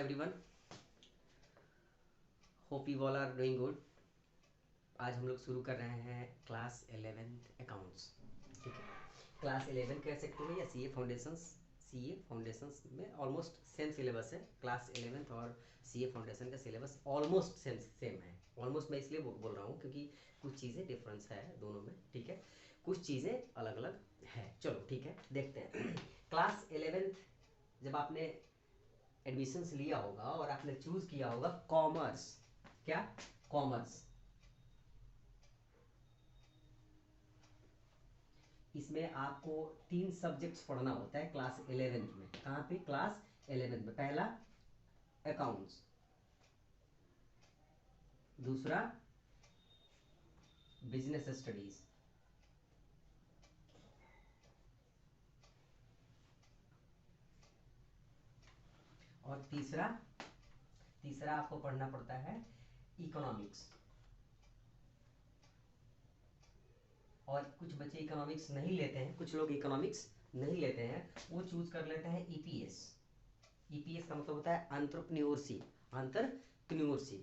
Everyone, hope you all are doing good. आज हम लोग शुरू कर रहे हैं क्लास 11 अकाउंट्स। ठीक है, क्लास 11 कह सकते हो या सीए फाउंडेशंस में ऑलमोस्ट सेम सिलेबस है। क्लास 11 और सीए फाउंडेशन का सिलेबस ऑलमोस्ट सेम है। ऑलमोस्ट मैं इसलिए बोल रहा हूँ क्योंकि कुछ चीज़ें डिफरेंस है दोनों में। ठीक है, कुछ चीज़ें अलग अलग है। चलो ठीक है, देखते हैं। क्लास 11 जब आपने एडमिशन्स लिया होगा और आपने चूज किया होगा कॉमर्स। क्या? कॉमर्स। इसमें आपको 3 सब्जेक्ट्स पढ़ना होता है क्लास 11 में। कहाँ पे? क्लास 11 में। पहला अकाउंट्स, दूसरा बिजनेस स्टडीज, और तीसरा आपको पढ़ना पड़ता है इकोनॉमिक्स। और कुछ बच्चे इकोनॉमिक्स नहीं लेते हैं, कुछ लोग इकोनॉमिक्स नहीं लेते हैं, वो चूज कर लेते हैं ईपीएस। ईपीएस का मतलब होता है एंटरप्रेन्योरशिप।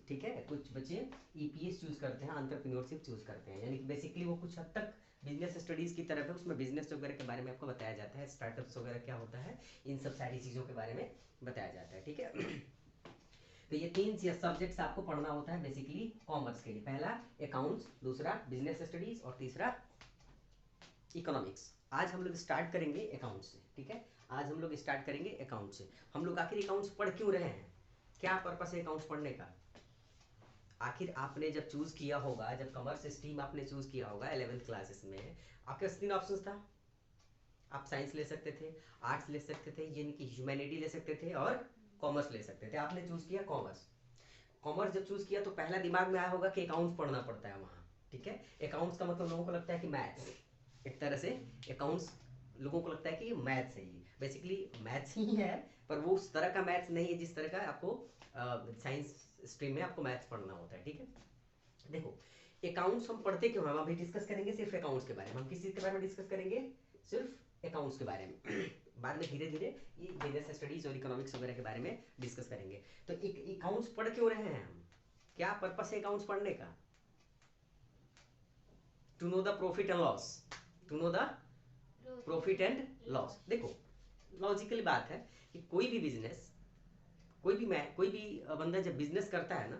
ठीक है, कुछ बच्चे ईपीएस चूज करते हैं, एंटरप्रेन्योरशिप चूज करते हैं। यानी कि बेसिकली वो कुछ हद तक बिजनेस स्टडीज की तरफ है। उसमें बिजनेस वगैरह के बारे में आपको बताया जाता है, स्टार्टअप्स वगैरह क्या होता है, इन सब सारी चीज़ों के बारे में बताया जाता है। ठीक है, तो ये 3 सब्जेक्ट्स आपको पढ़ना होता है बेसिकली कॉमर्स के लिए। पहला अकाउंट्स, दूसरा बिजनेस स्टडीज और तीसरा इकोनॉमिक्स। आज हम लोग स्टार्ट करेंगे अकाउंट से। ठीक है, आज हम लोग स्टार्ट करेंगे अकाउंट से। हम लोग आखिर अकाउंट्स पढ़ क्यों रहे हैं? क्या पर्पस है अकाउंट्स पढ़ने का? आखिर आपने जब चूज किया होगा, जब कॉमर्स स्ट्रीम आपने चूज किया होगा 11th क्लासेस में, आपके 3 ऑप्शन था। आप साइंस ले सकते थे, आर्ट्स ले सकते थे, यानी कि ह्यूमैनिटी ले सकते थे, और कॉमर्स ले सकते थे। आपने चूज किया कॉमर्स। कॉमर्स जब चूज किया तो पहला दिमाग में आया होगा कि अकाउंट्स पढ़ना पड़ता है वहाँ। ठीक है, अकाउंट्स का मतलब लोगों को लगता है कि मैथ्स, एक तरह से अकाउंट्स लोगों को लगता है कि मैथ्स है। ये बेसिकली मैथ्स ही है, पर वो उस तरह का मैथ्स नहीं है जिस तरह का आपको साइंस स्ट्रीम में आपको मैथ्स पढ़ना होता है। ठीक है, देखो अकाउंट्स हम पढ़ते क्यों हैं, हम अभी डिस्कस करेंगे सिर्फ अकाउंट्स के बारे में। हम किस चीज़ के बारे में डिस्कस करेंगे? सिर्फ अकाउंट्स के बारे में। बाद में धीरे धीरे ये बिजनेस स्टडीज और इकोनॉमिक्स वगैरह के बारे में डिस्कस करेंगे। तो अकाउंट्स पढ़ क्यों रहे हैं हम? क्या पर्पस है अकाउंट्स पढ़ने का? To know the profit and loss. To know the profit and loss. देखो लॉजिकली बात है कि कोई भी बिजनेस, कोई भी बंदा जब बिजनेस करता है ना,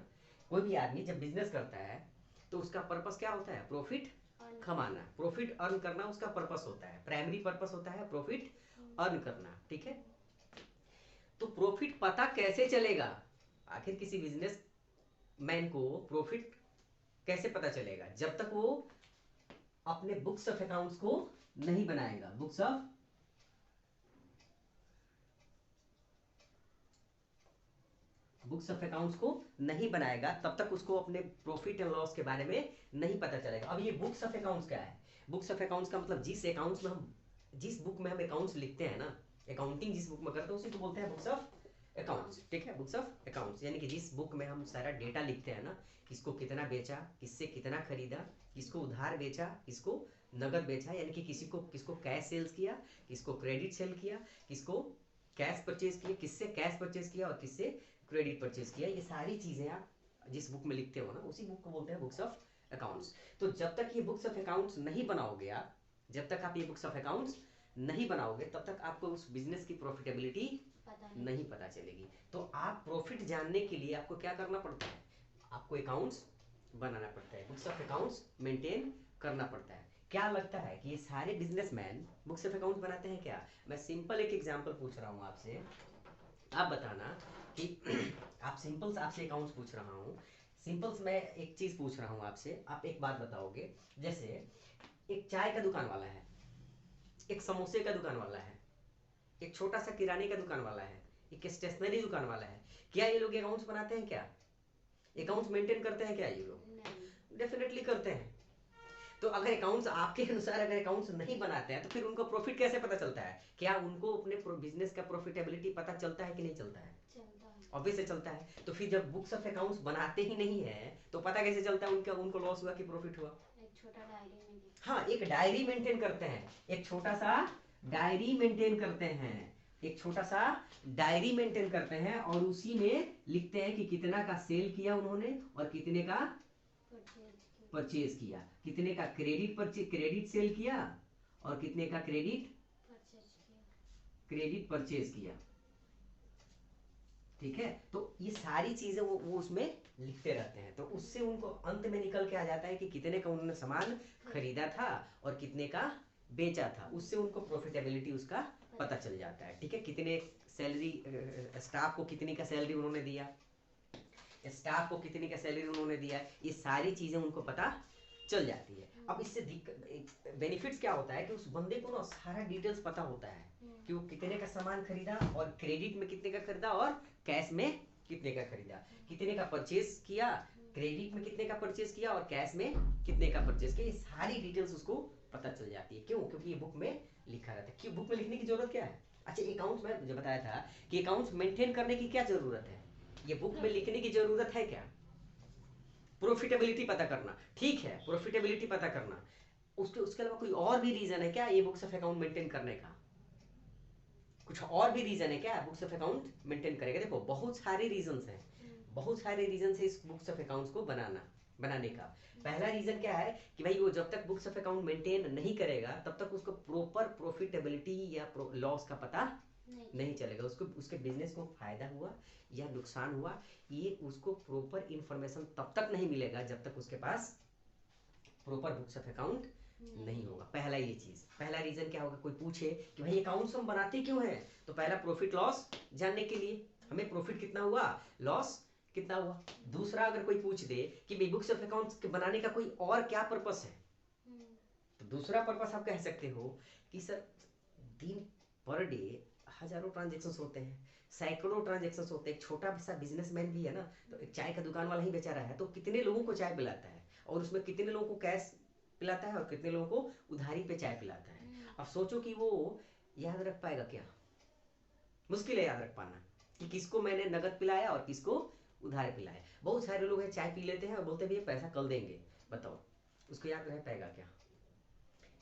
कोई भी आदमी जब बिजनेस करता है तो उसका पर्पस क्या होता है? प्रॉफिट कमाना, प्रॉफिट अर्न करना उसका पर्पस होता है। प्राइमरी पर्पस होता है प्रॉफिट अर्न करना। ठीक है, तो प्रॉफिट पता कैसे चलेगा? आखिर किसी बिजनेस मैन को प्रॉफिट कैसे पता चलेगा? जब तक वो अपने बुक्स ऑफ अकाउंट्स को नहीं बनाएगा। बुक्स ऑफ अकाउंट्स को नहीं बनाएगा तब तक उसको अपने प्रॉफिट एंड लॉस के बारे में नहीं पता चलेगा। अब ये बुक्स ऑफ अकाउंट्स क्या है? बुक्स ऑफ अकाउंट्स का मतलब जिस बुक में हम अकाउंट्स लिखते हैं ना, अकाउंटिंग जिस बुक में करते हैं उसी को बोलते हैं बुक्स ऑफ अकाउंट्स। ठीक है, बुक्स ऑफ अकाउंट्स यानी कि जिस बुक में हम सारा डेटा लिखते हैं ना, किसको कितना बेचा, किससे कितना खरीदा, किसको उधार बेचा, किसको नगद बेचा, यानी कि किसको कैश सेल्स किया, किसको क्रेडिट सेल किया, किसको कैश परचेज किया, किससे कैश परचेज किया और किससे क्रेडिट परचेज किया, ये सारी चीजें आप जिस बुक में लिखते हो ना, उसी बुक को बोलते हैं बुक्स ऑफ अकाउंट्स। तो जब तक ये बुक्स ऑफ अकाउंट्स नहीं बनाओगे आप, जब तक आप ये बुक्स ऑफ अकाउंट्स नहीं बनाओगे तब तक आपको उस बिजनेस की प्रॉफिटेबिलिटी नहीं पता चलेगी। तो आप प्रॉफिट जानने के लिए आपको क्या करना पड़ता है? आपको अकाउंट्स बनाना पड़ता है, बुक्स ऑफ अकाउंट्स मेंटेन करना पड़ता है। क्या लगता है कि ये सारे बिजनेसमैन बुक्स ऑफ अकाउंट्स बनाते हैं क्या? मैं सिंपल एक एग्जांपल पूछ रहा हूँ आपसे, आप बताना कि आपसे अकाउंट्स पूछ रहा हूँ। सिंपल्स मैं एक चीज पूछ रहा हूँ आपसे, आप एक बात बताओगे। जैसे एक चाय का दुकान वाला है, एक समोसे का दुकान वाला है, एक छोटा सा किराने का दुकान वाला है, एक स्टेशनरी दुकान वाला है। क्या ये लोग अकाउंट्स बनाते हैं? क्या अकाउंट्स मेंटेन करते हैं? क्या ये लोग डेफिनेटली करते हैं। तो अगर अकाउंट्स आपके अनुसार अगर अकाउंट्स नहीं बनाते हैं तो फिर उनको प्रॉफिट कैसे पता चलता है? क्या उनको अपने बिजनेस का प्रॉफिटेबिलिटी पता चलता है कि नहीं चलता है? ऑब्वियस से चलता है। तो फिर जब बुक्स ऑफ अकाउंट्स बनाते ही नहीं है तो पता कैसे चलता है उनको लॉस हुआ कि प्रॉफिट हुआ? एक छोटा डायरी में। हाँ, एक डायरी मेंटेन करते हैं, एक छोटा सा डायरी मेंटेन करते हैं। एक छोटा सा डायरी मेंटेन करते हैं और उसी में लिखते हैं कि कितना का सेल किया उन्होंने और कितने का परचेज किया, कितने का क्रेडिट सेल किया और कितने का क्रेडिट परचेज किया। ठीक है, तो ये सारी चीजें वो उसमें लिखते रहते हैं, तो उससे उनको अंत में निकल के आ जाता है कि कितने का उन्होंने सामान खरीदा था और कितने का बेचा था, उससे उनको प्रॉफिटेबिलिटी उसका पता चल जाता है। ठीक है, कितने सैलरी, स्टाफ को कितनी का सैलरी उन्होंने दिया, स्टाफ को कितनी का सैलरी उन्होंने दिया, ये सारी चीजें उनको पता चल जाती है। अब इससे बेनिफिट्स क्या होता है कि उस बंदे को ना सारा डिटेल्स पता होता है कि वो कितने का सामान खरीदा और क्रेडिट में कितने का खरीदा और कैश में कितने का खरीदा, कितने का परचेज किया, क्रेडिट में कितने का परचेज किया और कैश में कितने का परचेज किया, ये सारी डिटेल्स उसको पता चल जाती है। क्यों? क्योंकि ये बुक में लिखा रहता है। क्यों बुक में लिखने की जरूरत क्या है? अच्छा, अकाउंट्स में मुझे बताया था कि अकाउंट्स मेंटेन करने की क्या जरूरत है, ये बुक में लिखने की जरूरत है क्या? प्रॉफिटेबिलिटी पता करना, ठीक है, प्रॉफिटेबिलिटी पता करना, उसके अलावा कोई और भी रीजन है क्या ये बुक्स ऑफ अकाउंट मेंटेन करने का? कुछ और भी रीजन है क्या बुक्स ऑफ अकाउंट मेंटेन करेगा? देखो बहुत सारे रीजंस हैं, बहुत सारे रीजन है इस बुक्स ऑफ अकाउंट्स को बनाने का। पहला रीजन क्या है कि भाई वो जब तक बुक्स ऑफ अकाउंट मेंटेन नहीं करेगा तब तक उसको प्रॉपर प्रॉफिटेबिलिटी या लॉस का पता नहीं चलेगा, उसको उसके बिजनेस को फायदा हुआ या नुकसान हुआ, ये उसको प्रॉपर इंफॉर्मेशन तब तक नहीं मिलेगा जब तक उसके पास प्रॉपर बुक्स ऑफ अकाउंट नहीं होगा। पहला ये चीज, पहला रीजन क्या होगा, कोई पूछे कि भाई अकाउंट्स हम बनाते क्यों हैं, तो पहला प्रॉफिट लॉस जानने के लिए, हमें प्रॉफिट कितना हुआ, लॉस कितना हुआ। दूसरा अगर कोई पूछ दे कि भाई बुक्स ऑफ अकाउंट्स बनाने का कोई और क्या पर्पस है, तो दूसरा पर्पस आप कह सकते हो कि सर दिन पर डे हजारों ट्रांजेक्शन्स होते हैं, सैकड़ों ट्रांजेक्शन्स होते हैं, एक छोटा सा बिजनेसमैन भी है ना, तो एक चाय का दुकान वाला ही बेचा रहा है तो कितने लोगों को चाय पिलाता है और उसमें कितने लोगों को कैश पिलाता है और कितने लोगों को उधारी पे चाय पिलाता है। अब सोचो कि वो याद रख पाएगा क्या? मुश्किल है याद रख पाना कि किसको मैंने नगद पिलाया और किसको उधार पिलाया। बहुत सारे लोग हैं चाय पी लेते हैं और बोलते हैं भैया पैसा कल देंगे, बताओ उसको याद रह पाएगा क्या?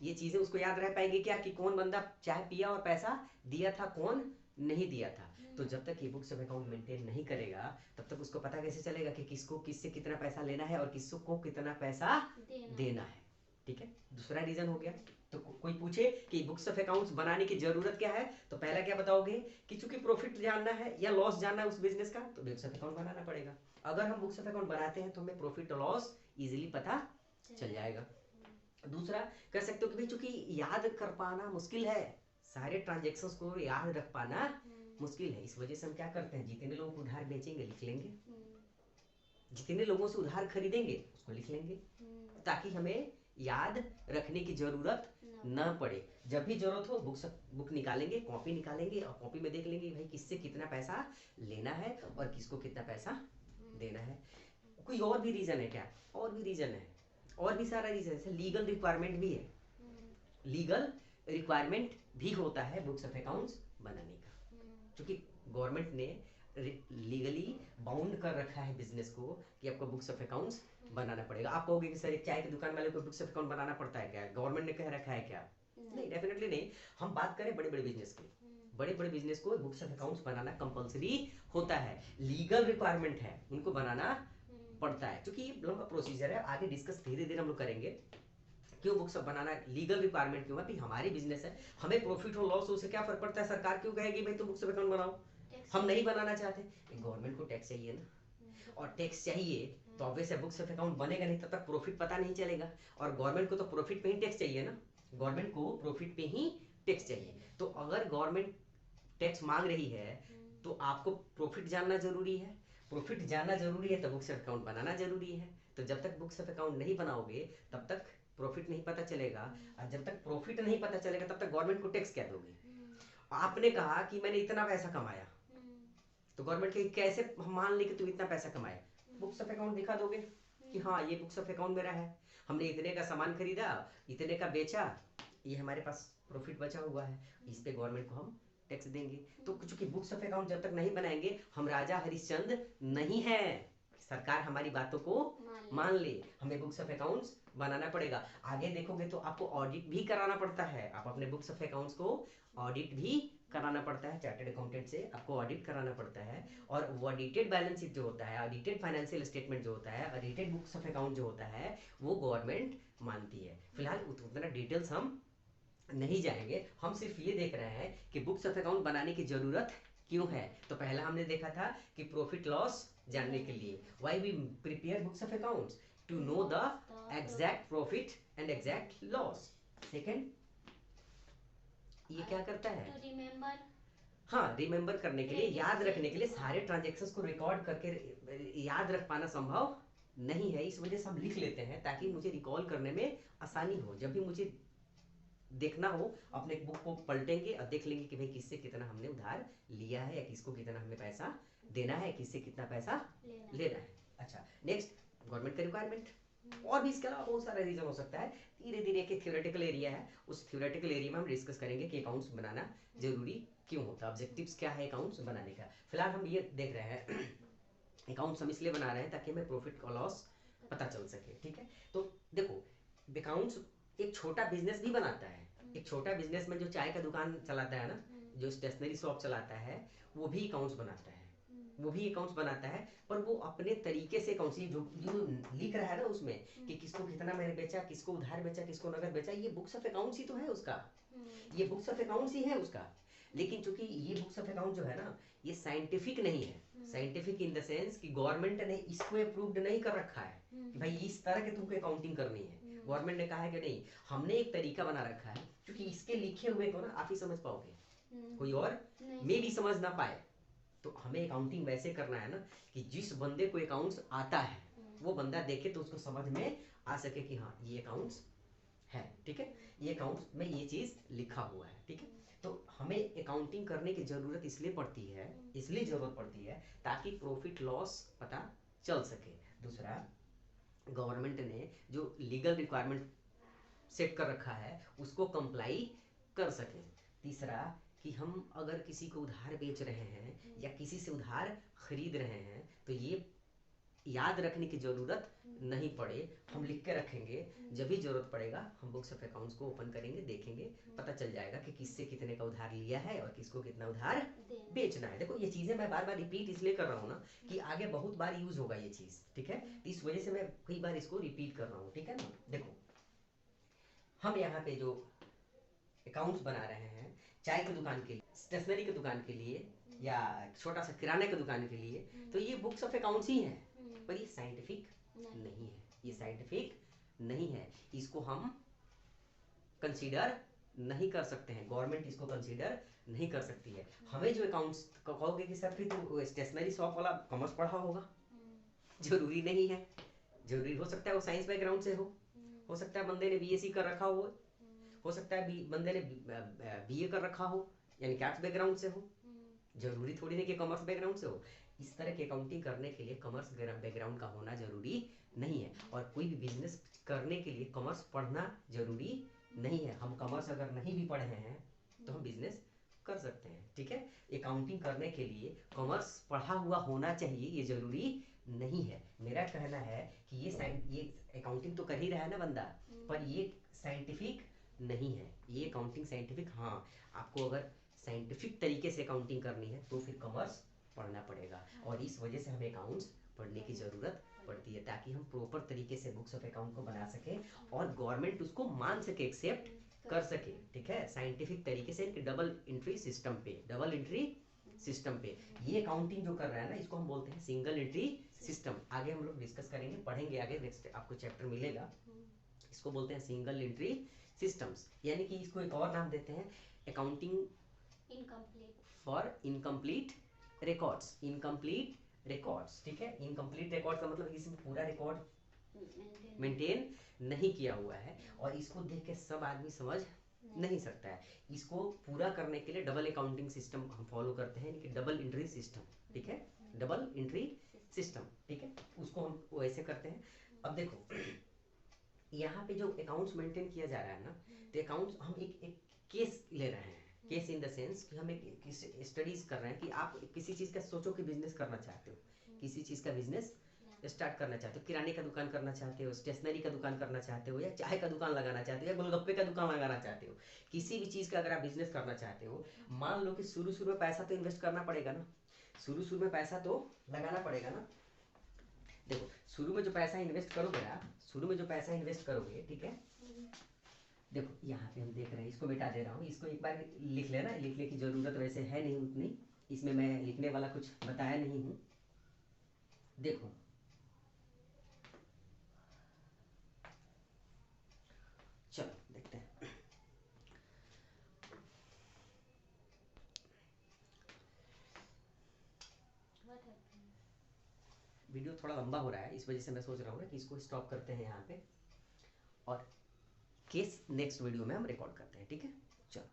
ये चीजें उसको याद रह पाएगी क्या कि कौन बंदा चाय पिया और पैसा दिया था, कौन नहीं दिया था? तो जब तक ये बुक्स ऑफ अकाउंट मेंटेन नहीं करेगा तब तक उसको पता कैसे चलेगा कि किसको किससे कितना पैसा लेना है और किसको कितना पैसा देना है। ठीक है, दूसरा रीजन हो गया। तो कोई पूछे कि बुक्स ऑफ अकाउंट्स बनाने की जरूरत क्या है, तो पहला क्या बताओगे कि चूंकि प्रॉफिट जानना है या लॉस जानना है उस बिजनेस का, तो बुक्स ऑफ अकाउंट बनाना पड़ेगा। अगर हम बुक्स ऑफ अकाउंट बनाते हैं तो हमें प्रॉफिट और लॉस इजीली पता चल जाएगा। दूसरा कह सकते हो कि भाई चूंकि याद कर पाना मुश्किल है, सारे ट्रांजेक्शन्स को याद रख पाना मुश्किल है, इस वजह से हम क्या करते हैं, जितने लोगों को उधार बेचेंगे लिख लेंगे, जितने लोगों से उधार खरीदेंगे उसको लिख लेंगे, ताकि हमें याद रखने की जरूरत न पड़े। जब भी जरूरत हो बुक निकालेंगे, कॉपी निकालेंगे और कॉपी में देख लेंगे भाई किससे कितना पैसा लेना है और किसको कितना पैसा देना है। कोई और भी रीजन है क्या? और भी रीजन है, और भी सारा रीजन है, लीगल रिक्वायरमेंट भी है, लीगल रिक्वायरमेंट भी होता है बुक्स ऑफ अकाउंट्स बनाने का, क्योंकि गवर्नमेंट ने लीगली बाउंड कर रखा है बिजनेस को कि आपको बुक्स ऑफ अकाउंट्स बनाना पड़ेगा। आप कहोगे कि सर एक चाय की दुकान वाले को बुक्स ऑफ अकाउंट बनाना पड़ता है क्या, गवर्नमेंट ने कह रखा है क्या? नहीं, डेफिनेटली नहीं। हम बात करें बड़े बड़े बिजनेस की, बड़े बड़े बिजनेस को books of accounts banana compulsory होता है, लीगल रिक्वायरमेंट है, उनको बनाना पड़ता है। क्योंकि ये लंबा प्रोसीजर है, आगे डिस्कस धीरे धीरे हम लोग करेंगे क्यों बुक्स बनाना लीगल रिक्वायरमेंट क्यों है। भाई हमारी बिजनेस है, हमें प्रॉफिट हो लॉस हो उससे क्या फर्क पड़ता है, सरकार क्यों कहेगी भाई तुम बुक्स अकाउंट बनाओ, हम नहीं बनाना चाहते, गवर्नमेंट को टैक्स चाहिए ना, और टैक्स चाहिए तो ऑब्वियस है बुक्स ऑफ अकाउंट बनेगा नहीं, तब तक प्रॉफिट पता नहीं चलेगा, और गवर्नमेंट को तो प्रॉफिट पे ही टैक्स चाहिए ना, गवर्नमेंट को प्रॉफिट पे ही टैक्स चाहिए। तो अगर गवर्नमेंट टैक्स मांग रही है तो आपको प्रॉफिट जानना जरूरी है, प्रॉफिट जानना जरूरी है तो बुक्स ऑफ अकाउंट बनाना जरूरी है। तो जब तक बुक्स ऑफ अकाउंट नहीं बनाओगे तब तक प्रॉफिट नहीं पता चलेगा, और जब तक प्रॉफिट नहीं पता चलेगा तब तक गवर्नमेंट को टैक्स क्या दोगे? आपने कहा कि मैंने इतना पैसा कमाया, तो गवर्नमेंट के कैसे हम मान ले कि तुम इतना पैसा कमाए, बुक्स ऑफ अकाउंट दिखा दोगे कि हाँ ये बुक्स ऑफ अकाउंट मेरा है, हमने इतने का सामान खरीदा, इतने का बेचा, ये हमारे पास प्रॉफिट बचा हुआ है, इस पे गवर्नमेंट को हम टैक्स देंगे। तो चूंकि बुक्स ऑफ अकाउंट जब तक नहीं बनाएंगे हम राजा हरिश्चंद्र नहीं है, सरकार हमारी बातों को मान ले, हमें बुक्स ऑफ अकाउंट्स बनाना पड़ेगा। आगे देखोगे तो आपको ऑडिट भी कराना पड़ता है, आप अपने बुक्स ऑफ अकाउंट्स को ऑडिट भी कराना पड़ता है चार्टर्ड अकाउंटेंट से, आपको ऑडिट कराना पड़ता है। और वो ऑडिटेड बैलेंस शीट जो होता है, ऑडिटेड फाइनेंशियल स्टेटमेंट जो होता है, ऑडिटेड बुक्स ऑफ अकाउंट जो होता है, वो गवर्नमेंट मानती है। फिलहाल उतना डिटेल्स हम नहीं जाएंगे, हम सिर्फ ये देख रहे हैं कि बुक्स ऑफ अकाउंट बनाने की जरूरत क्यों है। तो पहला हमने देखा था कि प्रॉफिट लॉस जानने के लिए, why we prepare books of accounts to know the exact profit and exact loss. Second, ये क्या करता है, टू रिमेम्बर, हाँ रिमेम्बर करने के लिए, याद रखने के लिए, सारे ट्रांजेक्शन्स को रिकॉर्ड करके याद रख पाना संभव नहीं है, इस वजह से हम लिख लेते हैं ताकि मुझे रिकॉल करने में आसानी हो। जब भी मुझे देखना हो, अपने बुक को पलटेंगे और देख लेंगे कि भाई किससे कितना हमने उधार लिया है, या किसको कितना हमें पैसा देना है, किससे कितना पैसा लेना है। अच्छा, नेक्स्ट, गवर्नमेंट का रिक्वायरमेंट। और भी इसके अलावा बहुत सारा रीजन हो सकता है। धीरे धीरे एक थ्योरेटिकल एरिया है, उस थ्योरेटिकल एरिया में हम डिस्कस करेंगे कि अकाउंट्स बनाना जरूरी क्यों होता है, ऑब्जेक्टिव्स क्या है अकाउंट्स बनाने का। फिलहाल हम ये देख रहे हैं अकाउंट्स हम इसलिए बना रहे हैं ताकि हमें प्रॉफिट और लॉस पता चल सके, ठीक है। तो देखो, अकाउंट्स एक छोटा बिजनेस भी बनाता है। एक छोटा बिजनेस में जो चाय का दुकान चलाता है ना, जो स्टेशनरी शॉप चलाता है, वो भी अकाउंट्स बनाता है, वो भी अकाउंट्स बनाता है। पर वो अपने तरीके से अकाउंट्स जो जो लिख रहा है ना उसमें कि किसको कितना मैंने बेचा, किसको उधार बेचा, किसको नगद बेचा, ये बुक्स ऑफ अकाउंट्स ही तो है उसका, ये बुक्स ऑफ अकाउंट्स ही है उसका। लेकिन चूंकि ये बुक्स ऑफ अकाउंट जो है ना, ये साइंटिफिक नहीं है। साइंटिफिक इन द सेंस कि गवर्नमेंट ने इसको अप्रूव्ड नहीं कर रखा है कि भाई इस तरह के तुमको अकाउंटिंग करनी है। गवर्नमेंट ने कहा है कि नहीं, हमने एक तरीका बना रखा है, क्योंकि इसके लिखे हुए को ना आप ही समझ पाओगे, कोई और मे भी समझ ना पाए। तो हमें अकाउंटिंग वैसे करना है ना कि जिस बंदे को अकाउंट्स आता है वो बंदा देखे तो उसको समझ में आ सके कि हाँ ये अकाउंट्स है, ठीक है, ये अकाउंट्स में ये चीज लिखा हुआ है, ठीक है। तो हमें अकाउंटिंग करने की जरूरत इसलिए पड़ती है, इसलिए जरूरत पड़ती है ताकि प्रॉफिट लॉस पता चल सके। दूसरा, गवर्नमेंट ने जो लीगल रिक्वायरमेंट सेट कर रखा है उसको कंप्लाई कर सके। तीसरा, कि हम अगर किसी को उधार बेच रहे हैं या किसी से उधार खरीद रहे हैं तो ये याद रखने की जरूरत नहीं पड़े, हम लिख के रखेंगे, जब भी जरूरत पड़ेगा हम बुक्स ऑफ अकाउंट्स को ओपन करेंगे, देखेंगे, पता चल जाएगा कि किससे कितने का उधार लिया है और किसको कितना उधार बेचना है। देखो ये चीजें मैं बार बार रिपीट इसलिए कर रहा हूँ ना कि आगे बहुत बार यूज होगा ये चीज, ठीक है, इस वजह से मैं कई बार इसको रिपीट कर रहा हूँ, ठीक है ना। देखो, हम यहाँ पे जो अकाउंट्स बना रहे हैं चाय की दुकान के लिए, स्टेशनरी की दुकान के लिए, या छोटा सा किराने की दुकान के लिए, तो ये बुक्स ऑफ अकाउंट्स ही है, पर ये साइंटिफिक नहीं है, ये साइंटिफिक नहीं है, इसको हम कंसीडर नहीं कर सकते हैं, गवर्नमेंट इसको कंसीडर नहीं कर सकती है। हमें जो अकाउंट्स कहोगे कि सर फिर तो स्टेशनरी शॉप वाला कॉमर्स पढ़ा होगा, जरूरी नहीं है, जरूरी हो सकता है वो साइंस बैकग्राउंड से हो सकता है बंदे ने बीएससी कर रखा हो सकता है बंदे ने बीए कर रखा हो, यानी कैट्स बैकग्राउंड से हो, जरूरी थोड़ी नहीं कि कॉमर्स बैकग्राउंड से हो। इस तरह की अकाउंटिंग करने के लिए कॉमर्स बैकग्राउंड का होना जरूरी नहीं है, और कोई भी बिजनेस करने के लिए कॉमर्स पढ़ना जरूरी नहीं है। हम कॉमर्स अगर नहीं भी पढ़े हैं तो हम बिजनेस कर सकते हैं, ठीक है। अकाउंटिंग करने के लिए कॉमर्स पढ़ा हुआ होना चाहिए, ये जरूरी नहीं है। मेरा कहना है कि ये अकाउंटिंग तो कर ही रहा है ना बंदा, पर ये साइंटिफिक नहीं है, ये अकाउंटिंग साइंटिफिक, हाँ आपको अगर साइंटिफिक तरीके से अकाउंटिंग करनी है तो फिर कॉमर्स पढ़ना पड़ेगा, और इस वजह से हमें अकाउंट्स पढ़ने की जरूरत पड़ती है ताकि हम प्रॉपर तरीके से बुक्स ऑफ अकाउंट को बना सके और गवर्नमेंट उसको मान सके, एक्सेप्ट कर सके, ठीक है, साइंटिफिक तरीके से, डबल एंट्री सिस्टम पे, डबल एंट्री सिस्टम पे। ये अकाउंटिंग जो कर रहा है ना इसको हम बोलते हैं सिंगल एंट्री सिस्टम। आगे हम लोग डिस्कस करेंगे, पढ़ेंगे आगे, नेक्स्ट आपको चैप्टर मिलेगा, इसको बोलते हैं सिंगल एंट्री सिस्टम्स, यानी कि इसको एक और नाम देते हैं accounting incomplete for incomplete records, incomplete records, ठीक है। इनकम्प्लीट रिकॉर्ड्स का मतलब इसमें पूरा रिकॉर्ड मेंटेन नहीं किया हुआ है, और इसको देख के सब आदमी समझ नहीं सकता है। इसको पूरा करने के लिए डबल अकाउंटिंग सिस्टम हम फॉलो करते हैं, डबल एंट्री सिस्टम, ठीक है, डबल एंट्री सिस्टम, ठीक है, उसको हम वैसे करते हैं। अब देखो यहाँ पे जो अकाउंट्स मेंटेन किया जा रहा है ना, तो अकाउंट्स हम एक केस ले रहे हैं, केस इन द सेंस कि हम एक स्टडीज कर रहे हैं कि आप किसी चीज का सोचो कि बिजनेस करना चाहते हो, किसी चीज का बिजनेस स्टार्ट करना चाहते हो, किराने का दुकान करना चाहते हो, स्टेशनरी का दुकान करना चाहते हो, या चाय का दुकान लगाना चाहते हो, या गोलगप्पे का दुकान लगाना चाहते हो, किसी भी चीज़ का अगर आप बिजनेस करना चाहते हो, मान लो कि शुरू शुरू में पैसा तो इन्वेस्ट करना पड़ेगा ना, शुरू शुरू में पैसा तो लगाना पड़ेगा ना। देखो शुरू में जो पैसा इन्वेस्ट करोगे आप, शुरू में जो पैसा इन्वेस्ट करोगे, ठीक है, देखो यहाँ पे हम देख रहे हैं, इसको मिटा दे रहा हूँ, इसको एक बार लिख लेना, लिखने की ज़रूरत वैसे है नहीं उतनी, इसमें मैं लिखने वाला कुछ बताया नहीं हूँ। देखो चलो देखते हैं। What happened? वीडियो थोड़ा लंबा हो रहा है, इस वजह से मैं सोच रहा हूँ ना कि इसको स्टॉप करते हैं यहाँ पे, और केस नेक्स्ट वीडियो में हम रिकॉर्ड करते हैं, ठीक है। चलो।